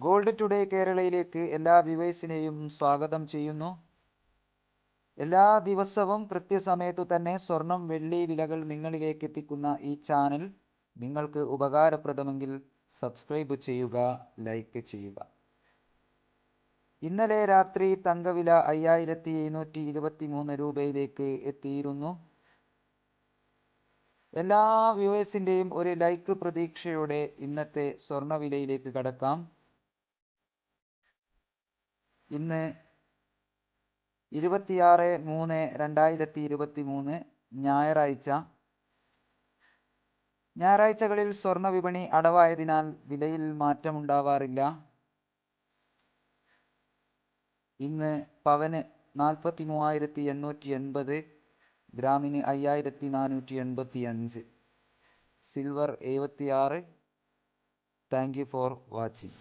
Gold today കേരളയിലേക്ക് എല്ലാ വ്യൂവേഴ്സിനെയും സ്വാഗതം ചെയ്യുന്നു. എല്ലാ ദിവസവും കൃത്യസമയത്തു തന്നെ സ്വർണം വെള്ളി വിലകൾ നിങ്ങളിലേക്ക് എത്തിക്കുന്ന ഈ ചാനൽ നിങ്ങൾക്ക് ഉപകാരപ്രദമെങ്കിൽ സബ്സ്ക്രൈബ് ചെയ്യുക, ലൈക്ക് ചെയ്യുക. ഇന്നലെ രാത്രി തങ്കവില 5723 രൂപയിലേക്ക് എത്തിയിരുന്നു. എല്ലാ വ്യൂവേഴ്സിൻ്റെയും ഒരു ലൈക്ക് പ്രതീക്ഷയോടെ ഇന്നത്തെ സ്വർണ്ണവിലയിലേക്ക് കടക്കാം. ഇന്ന് 26/3/2023 ഞായറാഴ്ച. ഞായറാഴ്ചകളിൽ സ്വർണ്ണ വിപണി അടവായതിനാൽ വിലയിൽ മാറ്റമുണ്ടാവാറില്ല. ഇന്ന് പവന് 43,880, ഗ്രാമിന് 5,485, silver 76. Thank you for watching.